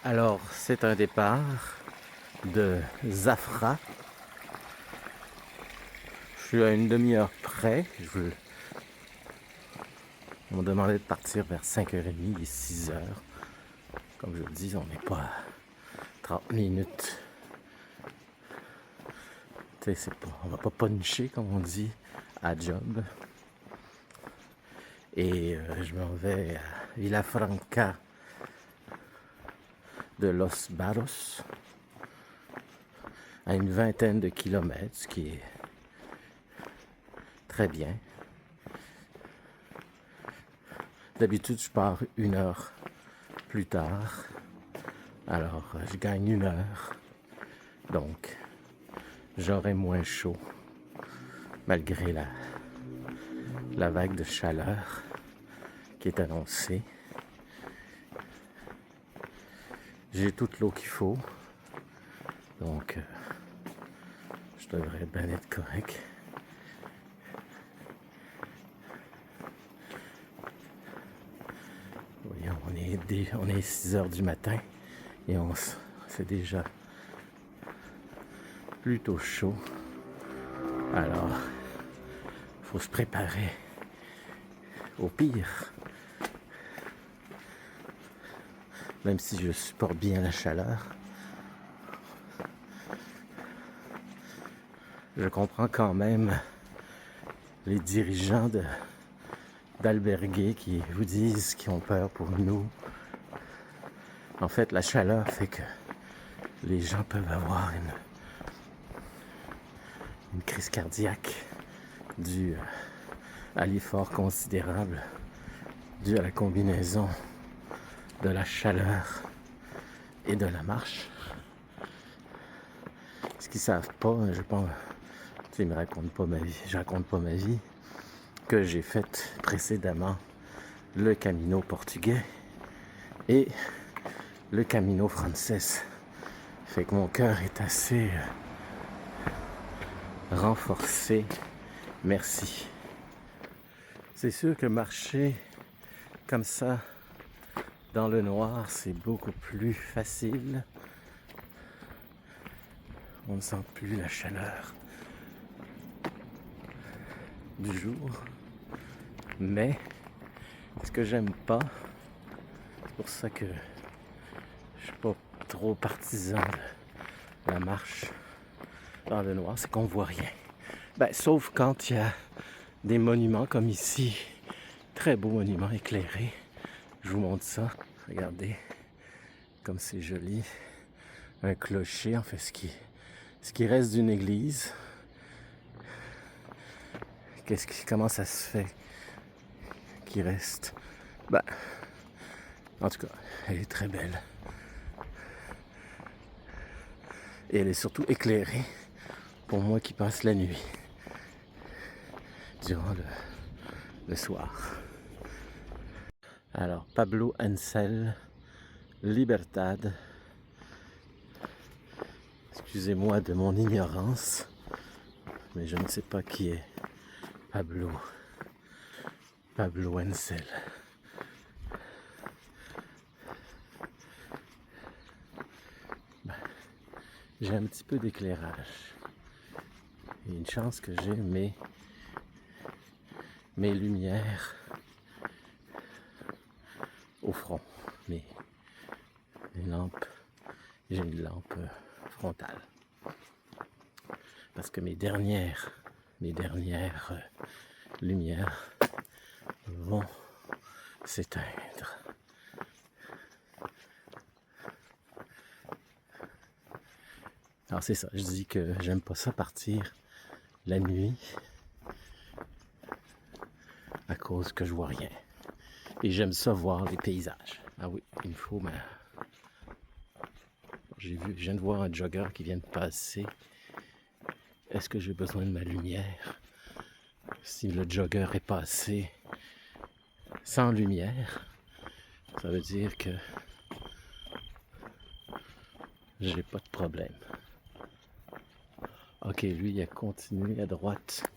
Alors, c'est un départ de Zafra. Je suis à une demi-heure près. On m'a demandé de partir vers 5h30 et 6h. Comme je le dis, on n'est pas à 30 minutes. Tu sais, on va pas puncher, comme on dit, à job. Et je m'en vais à Villafranca de Los Barros, à une vingtaine de kilomètres, ce qui est très bien. D'habitude, je pars une heure plus tard. Alors, je gagne une heure. Donc, j'aurai moins chaud, malgré la vague de chaleur qui est annoncée. J'ai toute l'eau qu'il faut. Donc, je devrais bien être correct. Voyons, on est 6 heures du matin et c'est déjà plutôt chaud. Alors, il faut se préparer au pire. Même si je supporte bien la chaleur, je comprends quand même les dirigeants d'alberguer qui vous disent qu'ils ont peur pour nous. En fait, la chaleur fait que les gens peuvent avoir une crise cardiaque due à l'effort considérable, dû à la combinaison de la chaleur et de la marche. Ce qu'ils savent pas, je pense, ils me racontent pas ma vie, je raconte pas ma vie, que j'ai faite précédemment le Camino portugais et le Camino français. Fait que mon cœur est assez renforcé. Merci. C'est sûr que marcher comme ça dans le noir, c'est beaucoup plus facile. On ne sent plus la chaleur du jour. Mais ce que j'aime pas, c'est pour ça que je suis pas trop partisan de la marche dans le noir, c'est qu'on voit rien. Ben, sauf quand il y a des monuments comme ici, très beaux monuments éclairés. Je vous montre ça. Regardez comme c'est joli. Un clocher, en fait, ce qui reste d'une église. Comment ça se fait qu'il reste? Ben, en tout cas, elle est très belle. Et elle est surtout éclairée pour moi qui passe la nuit durant le soir. Alors, Pablo Hansel, Libertad. Excusez-moi de mon ignorance, mais je ne sais pas qui est Pablo Hansel. Ben, j'ai un petit peu d'éclairage. Et une chance que j'ai mes lumières au front, mes lampes. J'ai une lampe frontale. Parce que mes dernières lumières vont s'éteindre. Alors c'est ça, je dis que j'aime pas ça partir la nuit à cause que je vois rien. Et j'aime ça voir les paysages. Ah oui, il me faut ma... je viens de voir un jogger qui vient de passer. Est-ce que j'ai besoin de ma lumière? Si le jogger est passé sans lumière, ça veut dire que j'ai pas de problème. Ok, lui, il a continué à droite.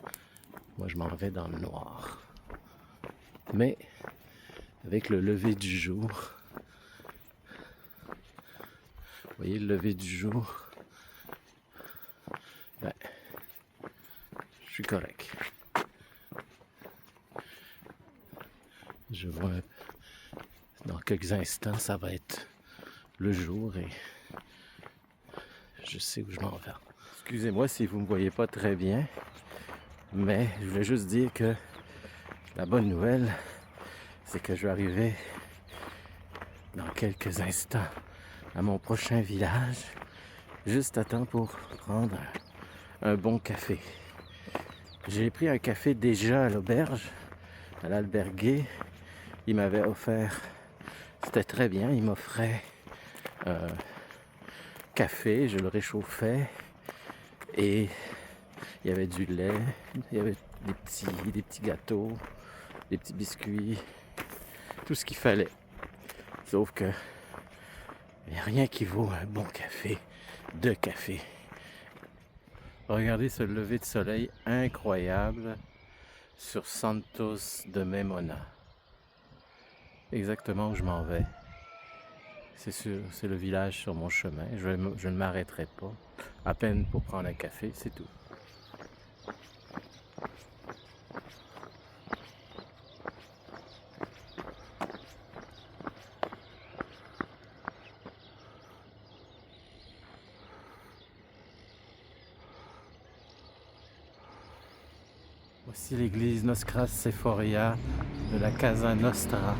Moi, je m'en vais dans le noir. Mais, avec le lever du jour, voyez le lever du jour. Ouais. Je suis correct. Je vois dans quelques instants, ça va être le jour et je sais où je m'en vais. Excusez-moi si vous ne me voyez pas très bien, mais je voulais juste dire que la bonne nouvelle, c'est que je vais arriver dans quelques instants à mon prochain village, juste à temps pour prendre un bon café. J'ai pris un café déjà à l'auberge, à l'alberguer. Il m'avait offert, c'était très bien, il m'offrait café, je le réchauffais et il y avait du lait, il y avait des petits gâteaux, des petits biscuits, tout ce qu'il fallait. Sauf que il n'y a rien qui vaut un bon café, de café. Regardez ce lever de soleil incroyable sur Santos de Memona. Exactement où je m'en vais. C'est le village sur mon chemin. Je ne m'arrêterai pas. À peine pour prendre un café, c'est tout. Voici l'église Nostra Sephoria de la Casa Nostra.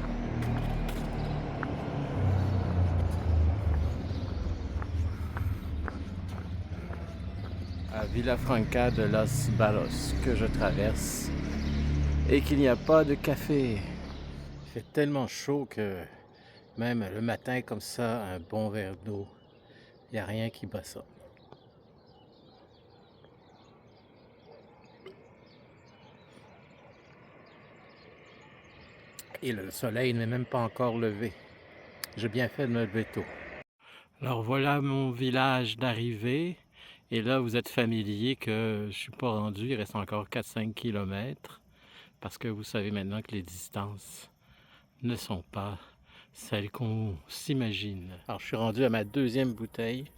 À Villafranca de los Barros que je traverse et qu'il n'y a pas de café. Il fait tellement chaud que même le matin comme ça, un bon verre d'eau, il n'y a rien qui bat ça. Et le soleil n'est même pas encore levé. J'ai bien fait de me lever tôt. Alors voilà mon village d'arrivée. Et là, vous êtes familier que je ne suis pas rendu. Il reste encore 4-5 km. Parce que vous savez maintenant que les distances ne sont pas celles qu'on s'imagine. Alors je suis rendu à ma deuxième bouteille.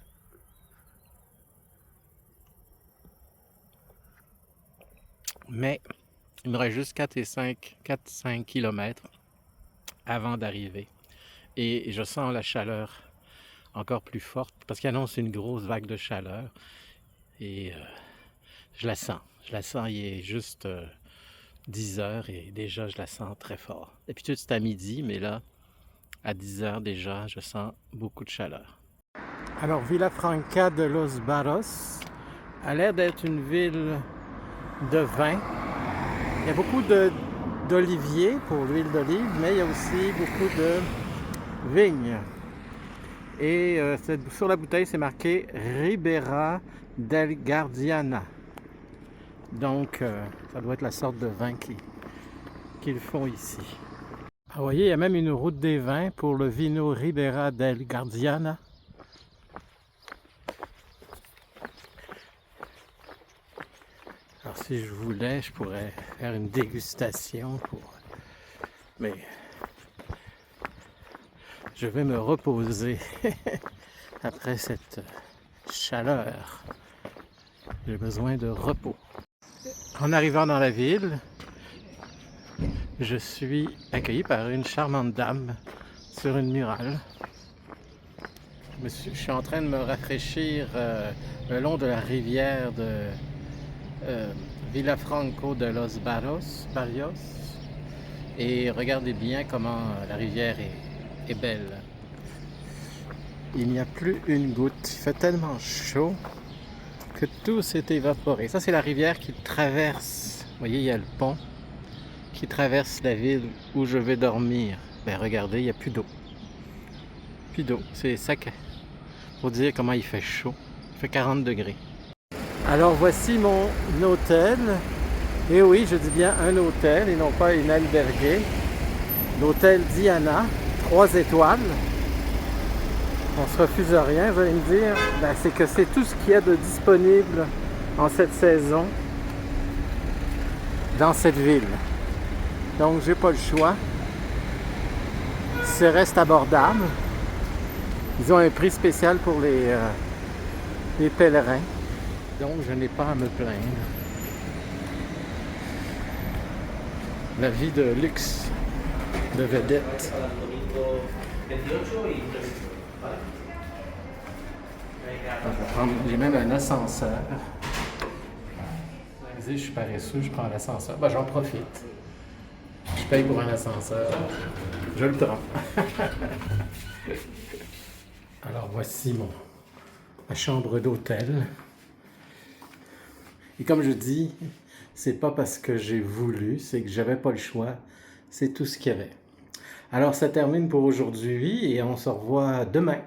Mais il me reste juste 4-5 km avant d'arriver. Et je sens la chaleur encore plus forte parce qu'il annonce une grosse vague de chaleur. Et je la sens. Il est juste 10 heures et déjà je la sens très fort. D'habitude c'est à midi, mais là, à 10 heures déjà, je sens beaucoup de chaleur. Alors Villafranca de los Barros a l'air d'être une ville de vin. Il y a beaucoup d'oliviers pour l'huile d'olive, mais il y a aussi beaucoup de vignes. Et sur la bouteille, c'est marqué Ribera del Guadiana. Donc, ça doit être la sorte de vin qu'ils font ici. Ah, vous voyez, il y a même une route des vins pour le Vino Ribera del Guadiana. Alors, si je voulais, je pourrais faire une dégustation mais je vais me reposer après cette chaleur. J'ai besoin de repos. En arrivant dans la ville, je suis accueilli par une charmante dame sur une murale. Je suis en train de me rafraîchir le long de la rivière de Villafranca de los Barros. Et regardez bien comment la rivière est belle. Il n'y a plus une goutte. Il fait tellement chaud que tout s'est évaporé. Ça, c'est la rivière qui traverse. Vous voyez, il y a le pont qui traverse la ville où je vais dormir. Ben regardez, il n'y a plus d'eau. Plus d'eau. C'est ça pour dire comment il fait chaud. Il fait 40 degrés. Alors voici mon hôtel. Et oui, je dis bien un hôtel et non pas une albergue. L'hôtel Diana, 3 étoiles. On se refuse à rien, vous allez me dire. Ben, c'est que c'est tout ce qu'il y a de disponible en cette saison dans cette ville. Donc j'ai pas le choix. Ça reste abordable. Ils ont un prix spécial pour les pèlerins, donc je n'ai pas à me plaindre. La vie de luxe, de vedette. J'ai même un ascenseur. Je suis paresseux, je prends l'ascenseur. Ben, j'en profite. Je paye pour un ascenseur. Je le prends. Alors voici ma chambre d'hôtel. Et comme je dis, c'est pas parce que j'ai voulu, c'est que j'avais pas le choix. C'est tout ce qu'il y avait. Alors ça termine pour aujourd'hui et on se revoit demain.